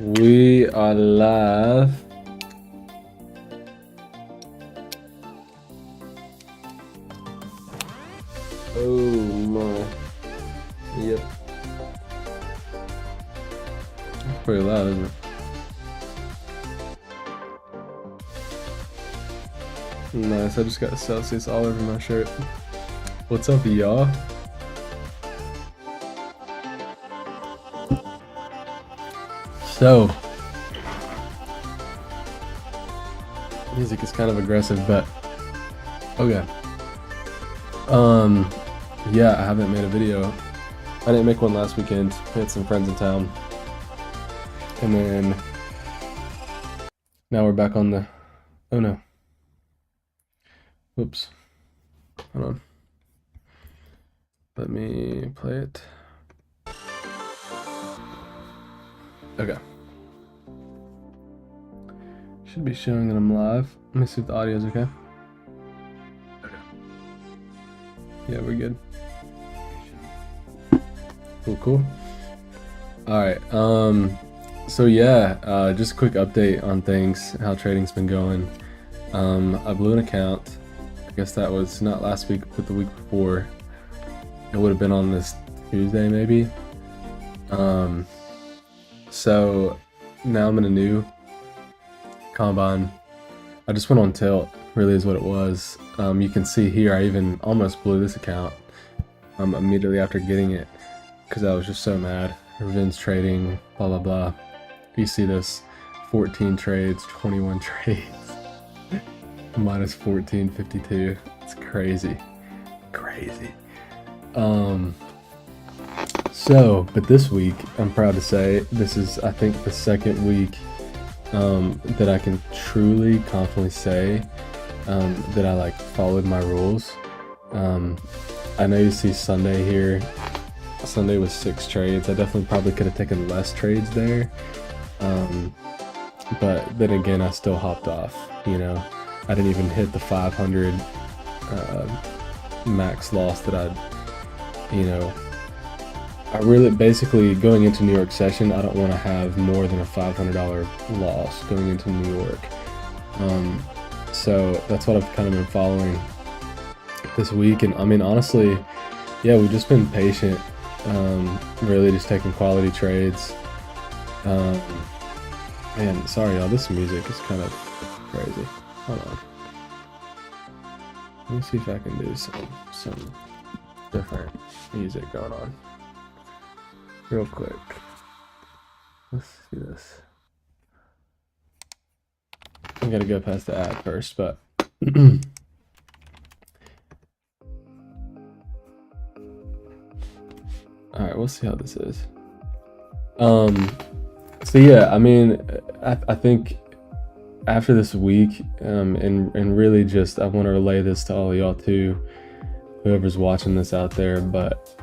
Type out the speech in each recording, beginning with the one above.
We are live. Oh my. Yep. It's pretty loud, isn't it? Nice, I just got Celsius all over my shirt. What's up, y'all? So, music is kind of aggressive, but okay. Yeah, I haven't made a video. I didn't make one last weekend. We had some friends in town, and then now we're back on the. Oh no. Whoops. Hold on. Let me play it. Okay. Should be showing that I'm live. Let me see if the audio is okay. Okay. Yeah, we're good. Cool. Alright, so yeah, just a quick update on things, how trading's been going. I blew an account. I guess that was not last week, but the week before. It would have been on this Tuesday, maybe. So now I'm in a new combine. I just went on tilt, really is what it was. You can see here, I even almost blew this account immediately after getting it because I was just so mad. Revenge trading, blah blah blah. You see this, 14 trades, 21 trades, minus 1452. It's crazy. So, but this week, I'm proud to say, this is, I think, the second week that I can truly, confidently say that I followed my rules. I know you see Sunday here. Sunday was 6 trades. I definitely probably could have taken less trades there. But then again, I still hopped off, you know. I didn't even hit the 500 max loss that I'd, you know. I really, basically, going into New York session, I don't want to have more than a $500 loss going into New York. So that's what I've kind of been following this week. And I mean, honestly, yeah, we've just been patient, really just taking quality trades. And sorry, y'all, this music is kind of crazy. Hold on. Let me see if I can do some different music going on. Real quick. Let's see this. I gotta go past the ad first, but alright, we'll see how this is. So yeah, I mean, I think after this week, and really just I want to relay this to all of y'all too, whoever's watching this out there, but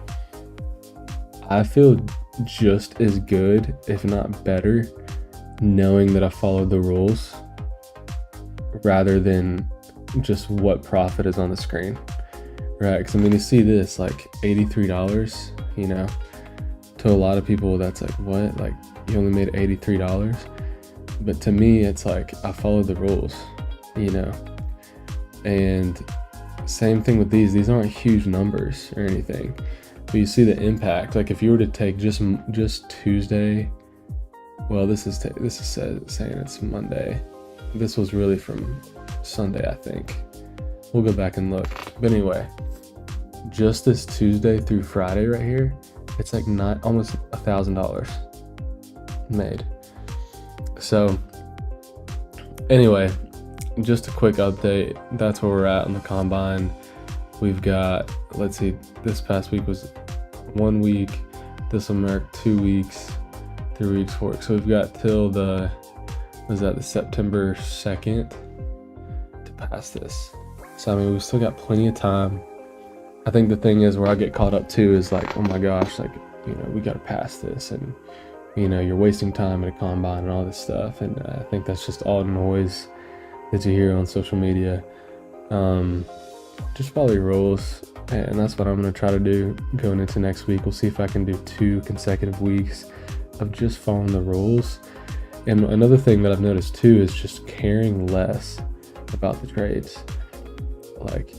I feel just as good, if not better, knowing that I followed the rules rather than just what profit is on the screen, right? Because I mean, you see this like $83, you know, to a lot of people that's like, what? Like, you only made $83? But to me, it's like I followed the rules, you know. And same thing with these aren't huge numbers or anything. But you see the impact. Like if you were to take just Tuesday, well, this is saying it's Monday. This was really from Sunday, I think. We'll go back and look. But anyway, just this Tuesday through Friday right here, it's like almost $1,000 made. So anyway, just a quick update. That's where we're at on the combine. We've got, let's see, this past week was 1 week. This will mark 2 weeks, 3 weeks, 4 weeks. So we've got till the September 2nd to pass this. So I mean, we've still got plenty of time. I think the thing is where I get caught up too is like, oh my gosh, like, you know, we got to pass this, and you know, you're wasting time at a combine and all this stuff. And I think that's just all noise that you hear on social media. Just follow your rules, and that's what I'm going to try to do going into next week. We'll see if I can do 2 consecutive weeks of just following the rules. And another thing that I've noticed too is just caring less about the trades. Like,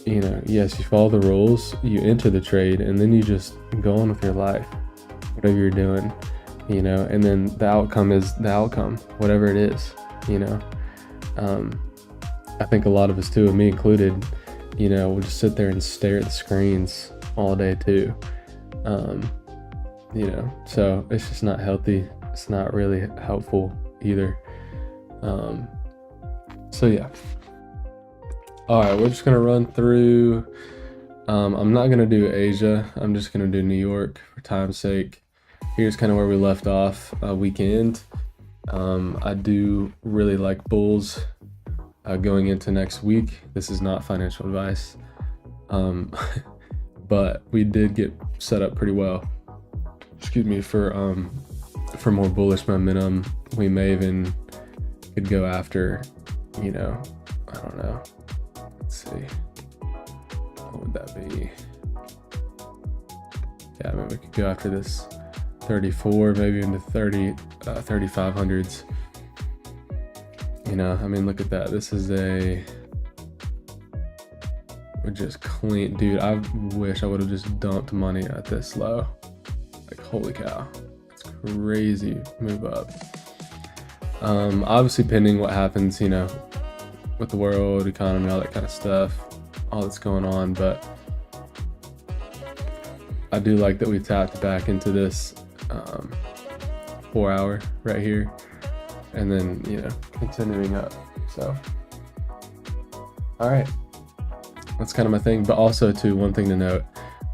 you know, yes, you follow the rules, you enter the trade, and then you just go on with your life, whatever you're doing, you know, and then the outcome is the outcome, whatever it is, you know. I think a lot of us too, and me included, you know, we'll just sit there and stare at the screens all day too. You know, so it's just not healthy. It's not really helpful either. So yeah. All right, we're just gonna run through. I'm not gonna do Asia. I'm just gonna do New York for time's sake. Here's kind of where we left off weekend. I do really like bulls going into next week. This is not financial advice, but we did get set up pretty well. Excuse me, for more bullish momentum. We may even could go after, you know, I don't know. Let's see, what would that be? Yeah, I mean, we could go after this 34, maybe into 3500s. You know, I mean, look at that. This is we're just clean, dude. I wish I would have just dumped money at this low. Like, holy cow, it's crazy move up. Obviously pending what happens, you know, with the world economy, all that kind of stuff, all that's going on. But I do like that we tapped back into this 4 hour right here, and then, you know, continuing up. So, all right, that's kind of my thing. But also too, one thing to note,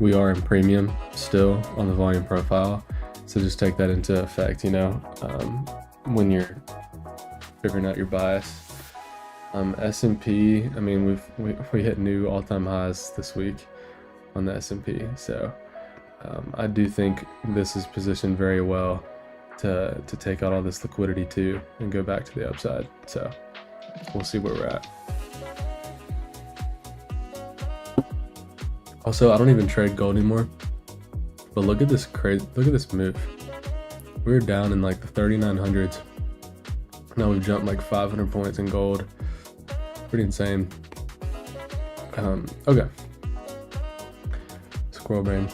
we are in premium still on the volume profile, so just take that into effect, you know, when you're figuring out your bias. S&P, I mean, we hit new all-time highs this week on the S&P, so I do think this is positioned very well to take out all this liquidity too and go back to the upside. So we'll see where we're at. Also, I don't even trade gold anymore, but look at this move. We're down in like the 3900s. Now we've jumped like 500 points in gold. Pretty insane. Okay. Squirrel brain.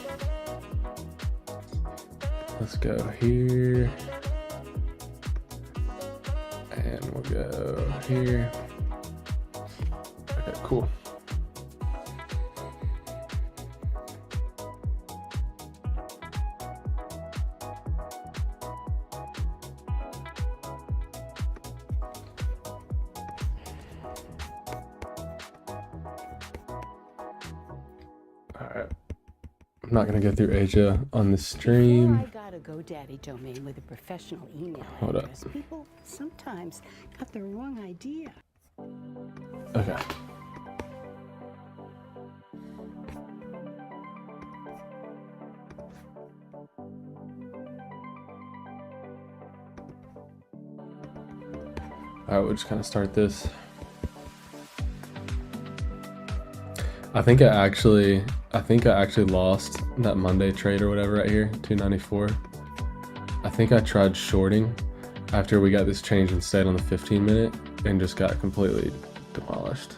Let's go here. And we'll go here. Okay, cool. Alright, I'm not gonna go through Asia on the stream. I got a GoDaddy domain with a professional email Hold up. address. People sometimes got the wrong idea. Okay. Alright, we'll just kind of start this. I think I actually lost that Monday trade or whatever right here, 294. I think I tried shorting after we got this change in state on the 15-minute and just got completely demolished.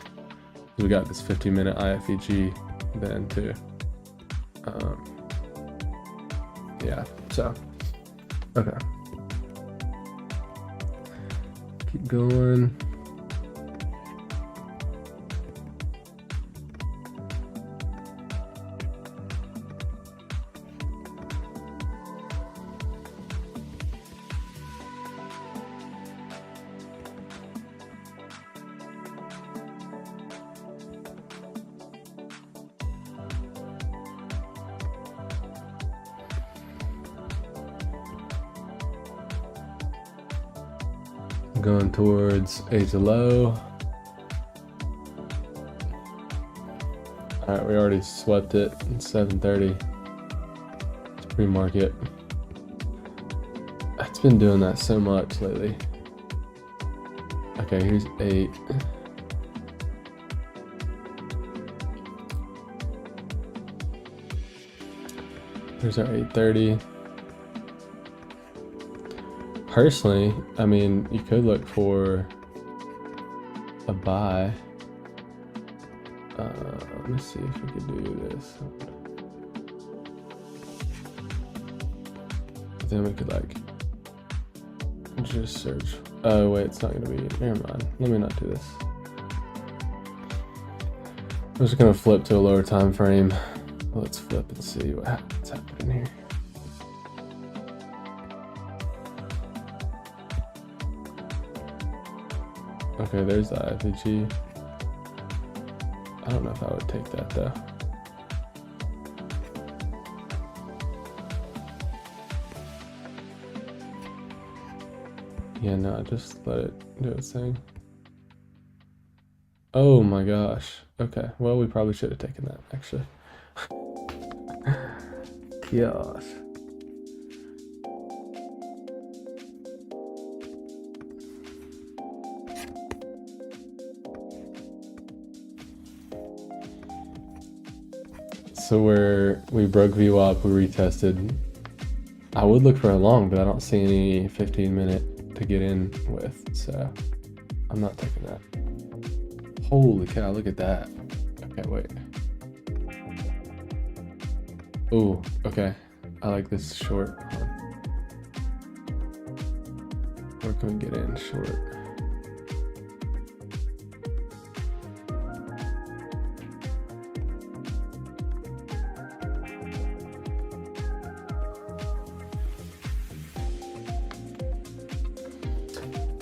We got this 15-minute IFEG then too. Yeah, so, okay. Keep going. Going towards Asia low. All right, we already swept it in 7:30. It's pre-market. It's been doing that so much lately. Okay, here's 8. Here's our 8:30. personally, I mean, you could look for a buy. Let me see if we could do this. Then we could like just search. Oh wait, it's not gonna be. Never mind. Let me not do this. I'm just gonna flip to a lower time frame. Let's flip and see what's happening here. Okay, there's the IVG. I don't know if I would take that though. Yeah, no, just let it do its thing. Oh my gosh. Okay, well, we probably should have taken that, actually. Gosh. So we broke VWAP, we retested. I would look for a long, but I don't see any 15-minute to get in with, so I'm not taking that. Holy cow, look at that. Okay, wait. Ooh, okay. I like this short. Hold on. Where can we get in short?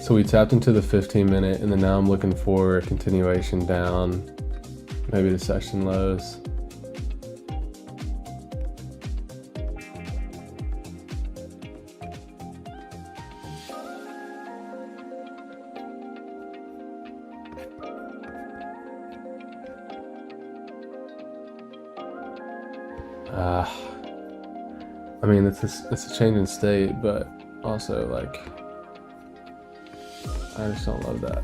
So we tapped into the 15-minute, and then now I'm looking for a continuation down, maybe the session lows. I mean, it's a change in state, but also like, I just don't love that.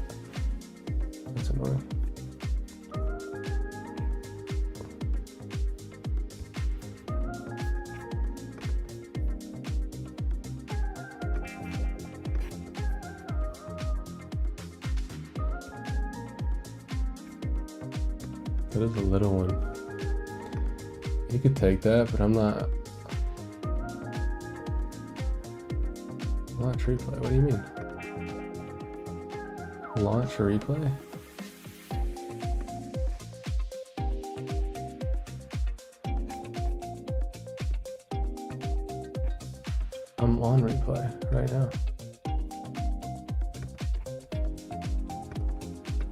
That's annoying. That is a little one. You could take that, but I'm not. Launch replay. What do you mean? Launch or replay? I'm on replay right now.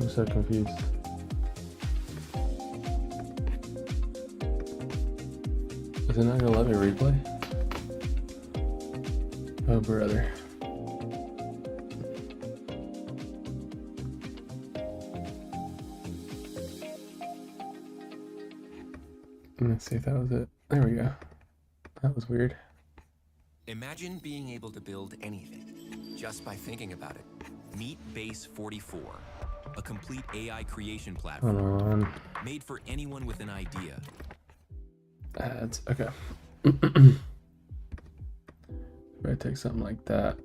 I'm so confused. Is it not gonna let me replay? Oh brother. Let's see if that was it. There we go. That was weird. Imagine being able to build anything just by thinking about it. Meet Base 44, a complete AI creation platform Hold on. made for anyone with an idea. Ads. Okay. If I take something like that.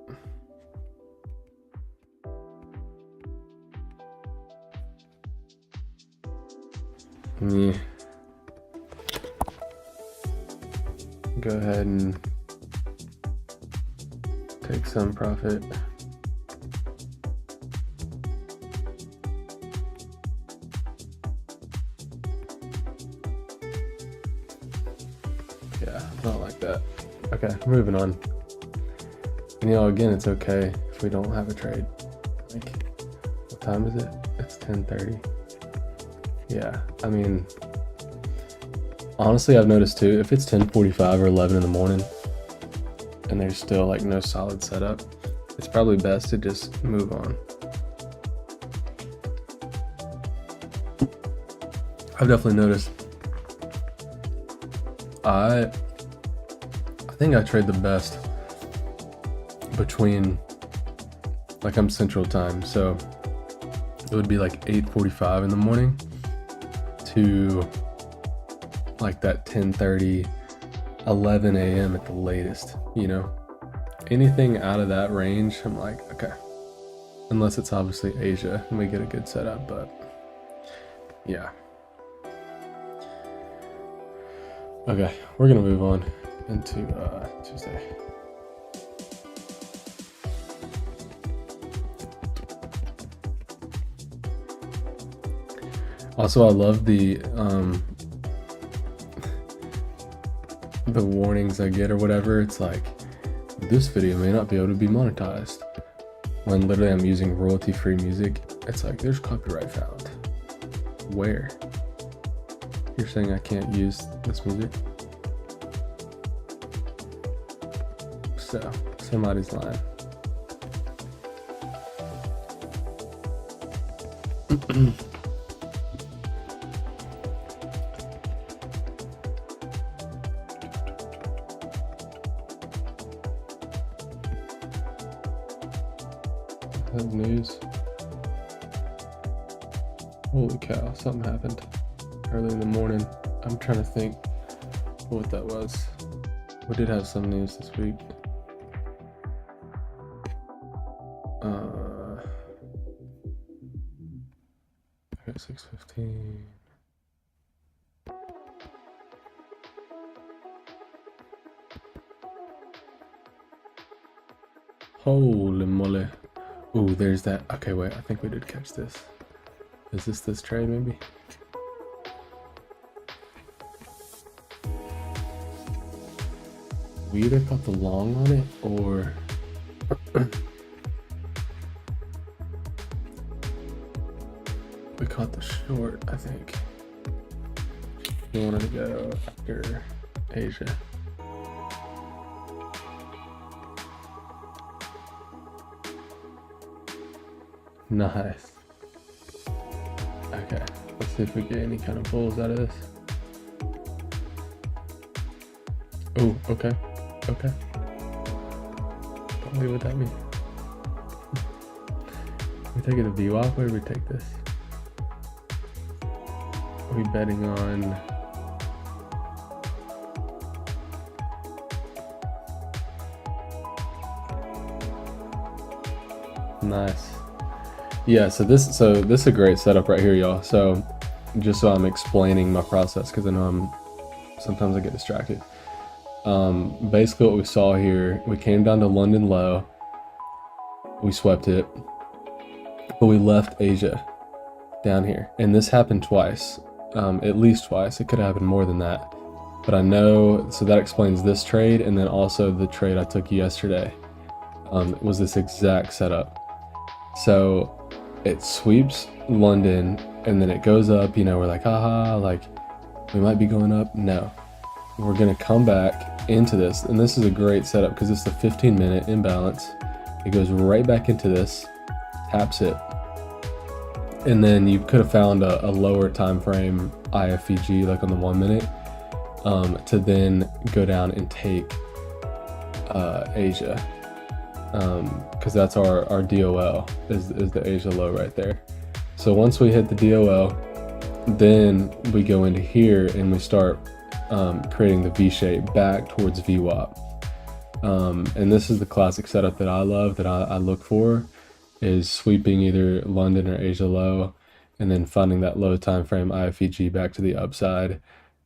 Yeah. Go ahead and take some profit. Yeah, not like that. Okay, moving on. And again, it's okay if we don't have a trade. Like, what time is it? It's 10:30. Yeah, I mean, honestly, I've noticed too, if it's 10:45 or 11 in the morning and there's still like no solid setup, it's probably best to just move on. I've definitely noticed. I think I trade the best between, like, I'm Central Time, so it would be like 8:45 in the morning to like that 10:30, 11 a.m. at the latest, you know? anything out of that range, I'm like, okay. Unless it's obviously Asia and we get a good setup, but yeah. Okay, we're gonna move on into Tuesday. Also, I love the warnings I get or whatever. It's like, this video may not be able to be monetized. When literally I'm using royalty-free music, it's like, there's copyright found. Where? You're saying I can't use this music? So, somebody's lying. That news. Holy cow, something happened early in the morning. I'm trying to think what that was. We did have some news this week. Okay, 6:15. Holy moly. Ooh, there's that. Okay, wait, I think we did catch this. Is this trade maybe? We either caught the long on it or we caught the short, I think. We wanted to go after Asia. Nice. Okay, let's see if we get any kind of bulls out of this. Oh, okay. Okay. Tell me what that means. We take it a VWAP. Where do we take this? Are we betting on? Nice. Yeah, so this is a great setup right here, y'all. So just so I'm explaining my process, because I know sometimes I get distracted. Basically what we saw here, we came down to London low, we swept it, but we left Asia down here, and this happened twice, at least twice. It could have happened more than that, but I know, so that explains this trade, and then also the trade I took yesterday was this exact setup. So it sweeps London and then it goes up, you know, we're like, haha, like we might be going up. No, we're gonna come back into this, and this is a great setup because it's the 15-minute imbalance. It goes right back into this, taps it, and then you could have found a lower time frame IFVG like on the 1 minute to then go down and take Asia, because that's our DOL is the Asia low right there. So once we hit the DOL, then we go into here and we start creating the V shape back towards VWAP. And this is the classic setup that I love, that I look for, is sweeping either London or Asia low and then finding that low time frame IFVG back to the upside.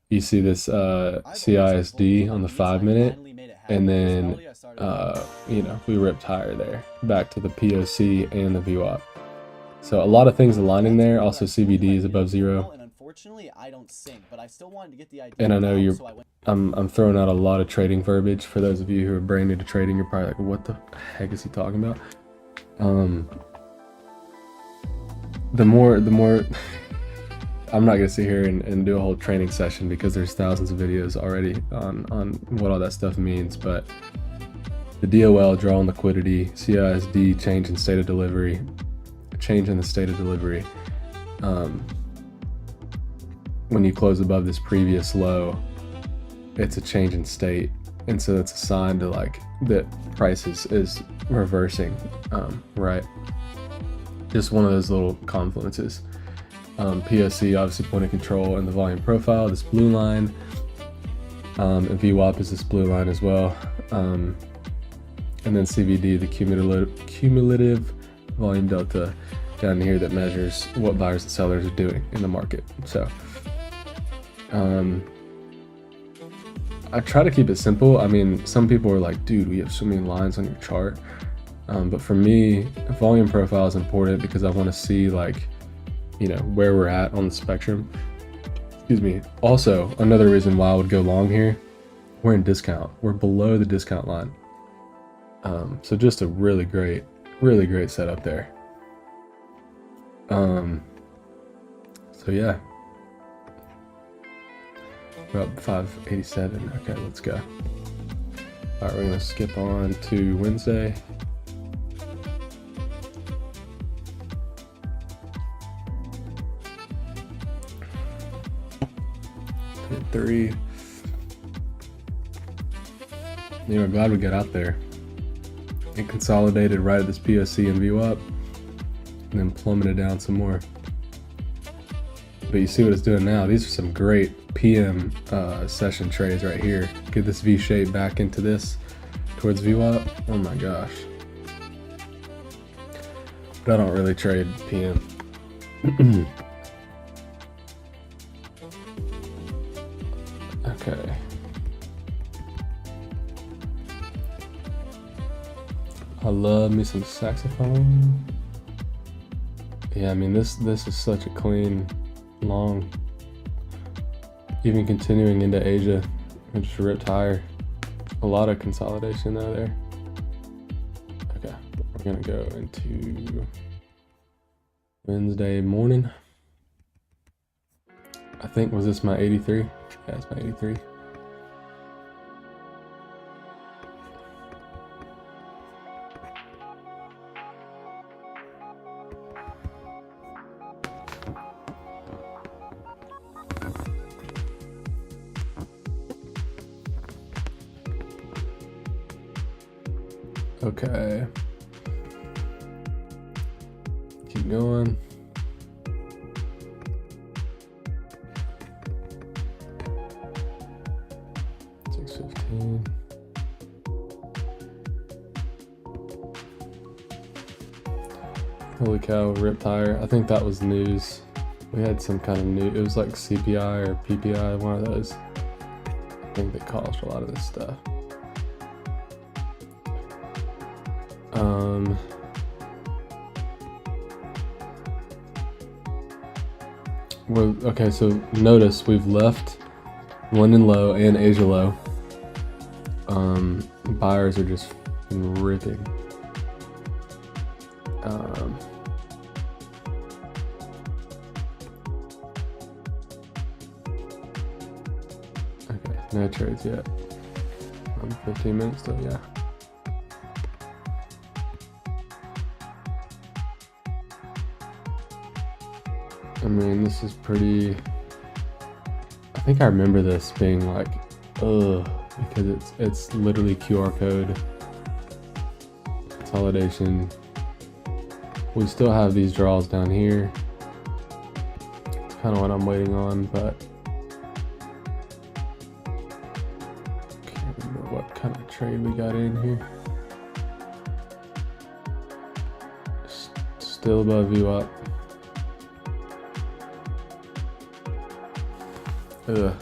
You see this CISD on the 5 minute, and then you know, we ripped higher there back to the POC and the VWAP. So a lot of things aligning there. Also CBD is above 0. Unfortunately, I don't sync, but I still wanted to get the idea. And I know I'm throwing out a lot of trading verbiage for those of you who are brand new to trading. You're probably like, what the heck is he talking about? The more I'm not gonna sit here and do a whole training session because there's thousands of videos already on what all that stuff means, but the DOL, draw on liquidity, CISD, change in state of delivery, change in the state of delivery. When you close above this previous low, it's a change in state, and so that's a sign to like that price is reversing, right? Just one of those little confluences. POC, obviously point of control, and the volume profile, this blue line, and VWAP is this blue line as well. And and then CVD, the cumulative volume delta down here that measures what buyers and sellers are doing in the market. So I try to keep it simple. I mean, some people are like, dude, we have so many lines on your chart. But for me, volume profile is important because I want to see, like, you know, where we're at on the spectrum. Excuse me. Also, another reason why I would go long here, we're in discount. We're below the discount line. So just a really great setup there. So yeah. We're up 587. Okay, let's go. All right, we're gonna skip on to Wednesday. Hit 3. You know, glad we got out there. It consolidated right at this POC and view up, and then plummeted down some more. But you see what it's doing now. These are some great PM session trades right here. Get this V shape back into this towards view up. Oh my gosh. But I don't really trade PM. Okay. I love me some saxophone. Yeah, I mean this is such a clean long. Even continuing into Asia, it just ripped higher. A lot of consolidation though there. Okay, we're gonna go into Wednesday morning. I think, was this my 83? Yeah, it's my 83. Okay. Keep going. Holy cow, ripped higher. I think that was news. We had some kind of news. It was like CPI or PPI, one of those. I think that caused a lot of this stuff. Okay, so notice we've left London low and Asia low. Buyers are just ripping. Okay, no trades yet. 15 minutes though, yeah. I mean, this is pretty. I think I remember this being like, ugh, because it's literally QR code consolidation. We still have these draws down here. It's kind of what I'm waiting on, but can't remember what kind of trade we got in here. Still above view up. Ugh.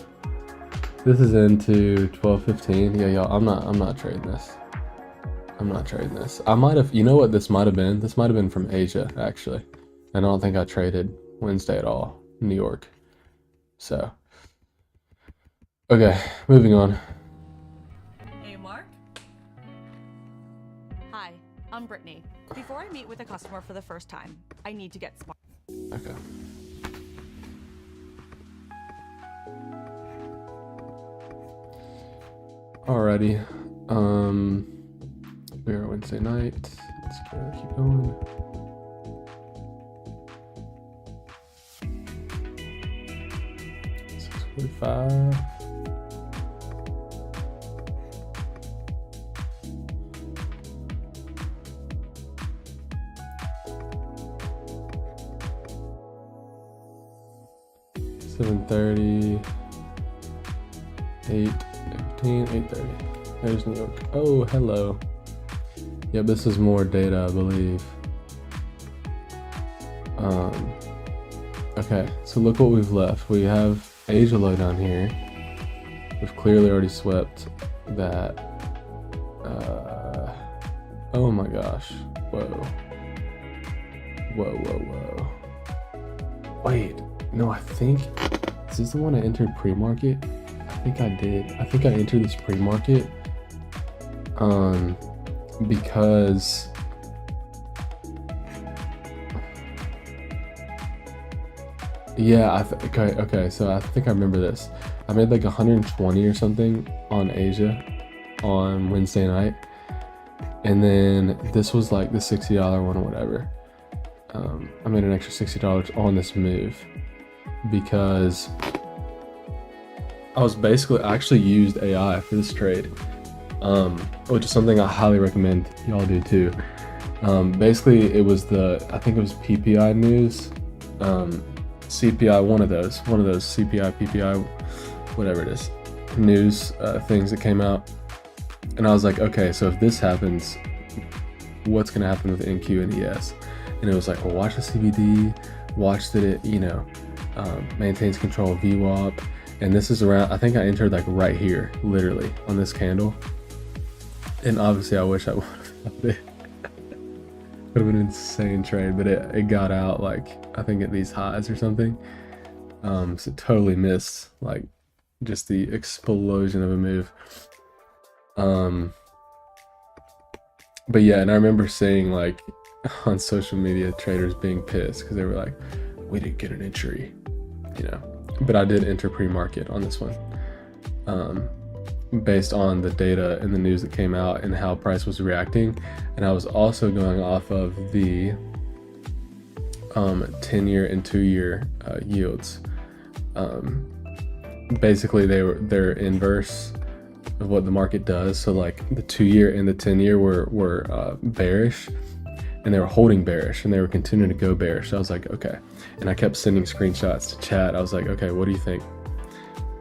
This is into 12:15. Yeah, y'all, I'm not trading this. I'm not trading this. I might have, you know what this might have been? This might have been from Asia, actually. And I don't think I traded Wednesday at all, New York. So, okay, moving on. Hey, Mark. Hi, I'm Brittany. Before I meet with a customer for the first time, I need to get smart. Okay. Alrighty. We are Wednesday night. Let's go, keep going. $6.45. $7.30. 8:15. 8:30. There's New York. Oh, hello. Yeah, this is more data, I believe. Okay, so look what we've left. We have Asia low down here. We've clearly already swept that. Oh my gosh. Whoa. Wait, no, I think, is this the one I entered pre-market? I think I did. I think I entered this pre-market because yeah, okay, so I think I remember this. I made like 120 or something on Asia on Wednesday night, and then this was like the $60 one or whatever. I made an extra $60 on this move because I actually used AI for this trade, which is something I highly recommend y'all do too. Basically, it was I think it was PPI news, CPI, one of those CPI, PPI, whatever it is, news things that came out, and I was like, okay, so if this happens, what's gonna happen with NQ and ES? And it was like, well, watch the CBD, watch that it, maintains control of VWAP. And this is around, I think I entered like right here, literally on this candle. And obviously I wish I would have found it. Would have been an insane trade, but it got out like, I think at these highs or something. So it totally missed like just the explosion of a move. But yeah, and I remember seeing like on social media traders being pissed because they were like, we didn't get an entry, but I did enter pre-market on this one, based on the data and the news that came out and how price was reacting. And I was also going off of the 10-year and 2-year yields. Basically they're inverse of what the market does. So like the 2-year and the 10-year were bearish, and they were holding bearish, and they were continuing to go bearish. So I was like, okay. And I kept sending screenshots to chat. I was like, okay, what do you think?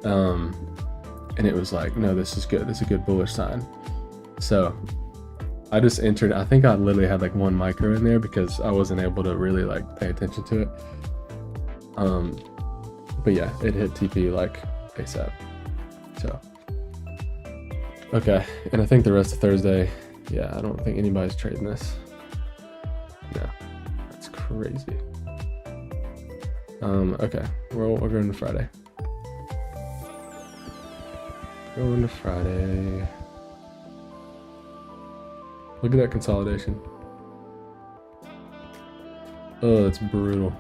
And it was like, no, this is good. This is a good bullish sign. So I just entered. I think I literally had like one micro in there because I wasn't able to really like pay attention to it. But yeah, it hit TP like ASAP. So, okay. And I think the rest of Thursday, yeah, I don't think anybody's trading this. No, that's crazy. Okay, we're going to Friday. Going to Friday. Look at that consolidation. Oh, that's brutal.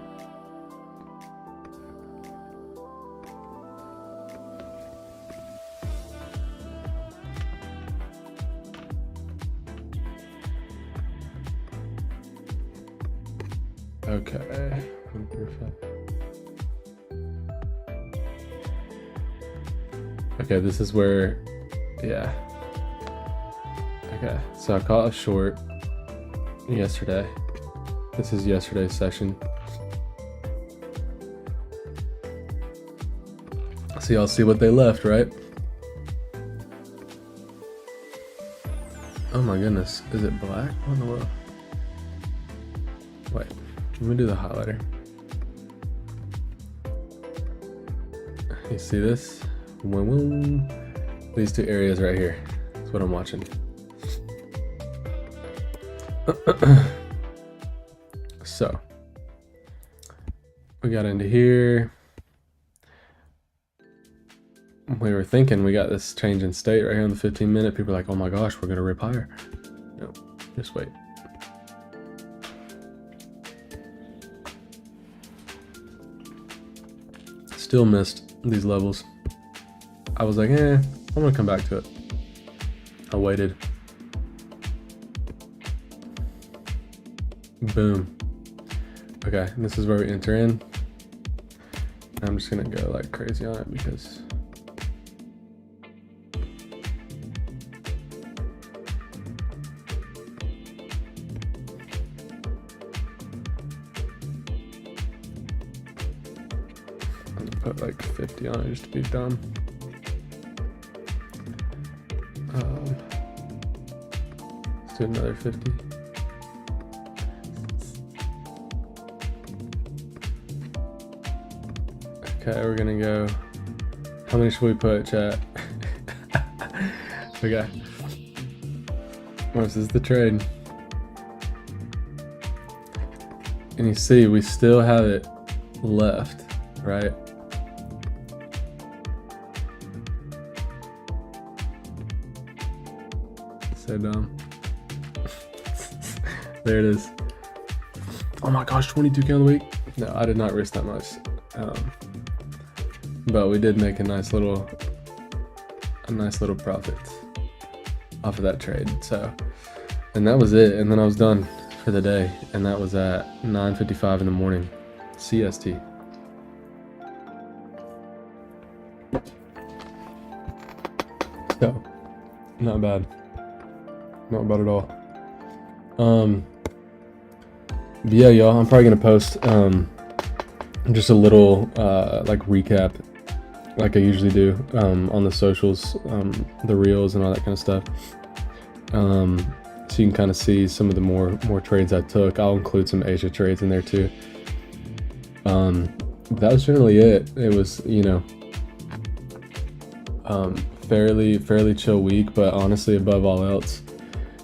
Okay. Okay, this is where, yeah. Okay, so I caught a short yesterday. This is yesterday's session. So y'all see what they left, right? Oh my goodness, is it black? What in the world? Wait, let me do the highlighter. You see this? These two areas right here. That's what I'm watching. So we got into here. We were thinking we got this change in state right here on the 15-minute. People are like, oh my gosh, we're gonna rip higher. No, just wait. Still missed these levels. I was like, I'm gonna come back to it. I waited. Boom. Okay, and this is where we enter in. I'm just gonna go like crazy on it because I'm gonna put like 50 on it just to be dumb. do another 50. Okay, we're gonna go. How many should we put, chat? Okay. This is the trade. And you see, we still have it left, right? So dumb. There it is. Oh my gosh, 22K on the week. No, I did not risk that much. But we did make a nice little profit off of that trade. So, and that was it. And then I was done for the day. And that was at 9:55 in the morning, CST. So, not bad. Not bad at all. But yeah, y'all, I'm probably gonna post just a little like recap, like I usually do, on the socials, the reels and all that kind of stuff. So you can kind of see some of the more trades I took. I'll include some Asia trades in there too. That was generally it. It was, you know, fairly chill week, but honestly, above all else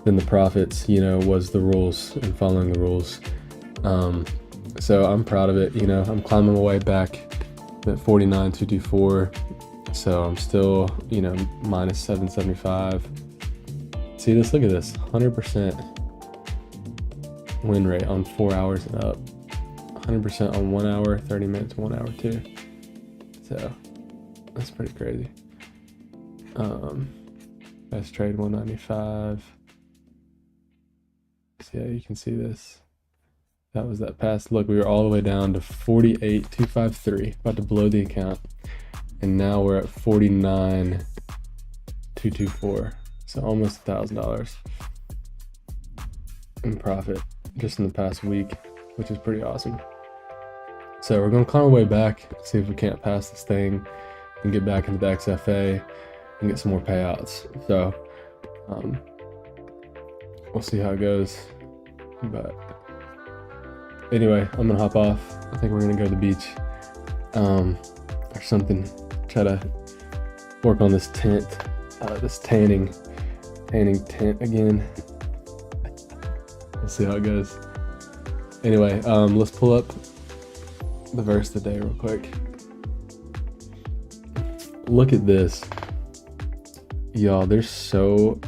than the profits, you know, was the rules and following the rules. So I'm proud of it. You know, I'm climbing my way back at 49,224. So I'm still, you know, minus 775. See this? Look at this, 100% win rate on 4 hours and up, 100% on 1 hour, 30 minutes, 1 hour too. So that's pretty crazy. Best trade 195. So yeah, you can see this. That was that past look. We were all the way down to 48,253, about to blow the account, and now we're at 49,224. So almost $1,000 in profit just in the past week, which is pretty awesome. So we're gonna climb our way back, see if we can't pass this thing and get back into the XFA and get some more payouts. So we'll see how it goes. But anyway, I'm gonna hop off. I think we're gonna go to the beach or something. Try to work on this tent, this tanning tent again. We'll see how it goes. Anyway, let's pull up the verse of the day real quick. Look at this. Y'all, there's so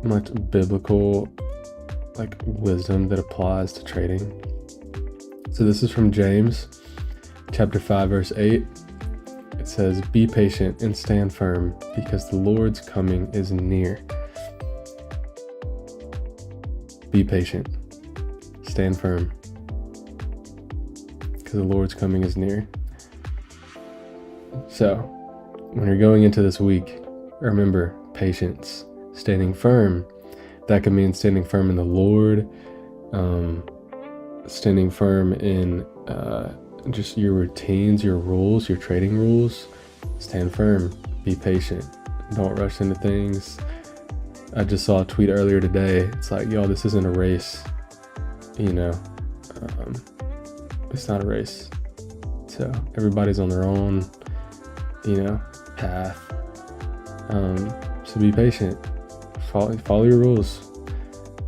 much biblical like wisdom that applies to trading. So this is from James chapter 5 verse 8. It says, "Be patient and stand firm, because the Lord's coming is near." Be patient, stand firm, because the Lord's coming is near. So when you're going into this week, remember patience, standing firm. That could mean standing firm in the Lord, standing firm in just your routines, your rules, your trading rules. Stand firm, be patient, don't rush into things. I just saw a tweet earlier today. It's like, yo, this isn't a race, you know, it's not a race. So everybody's on their own, you know, path. So be patient, follow your rules,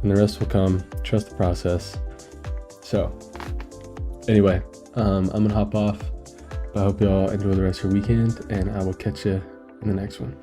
and the rest will come. Trust the process. So anyway, I'm gonna hop off, but I hope y'all enjoy the rest of your weekend, and I will catch you in the next one.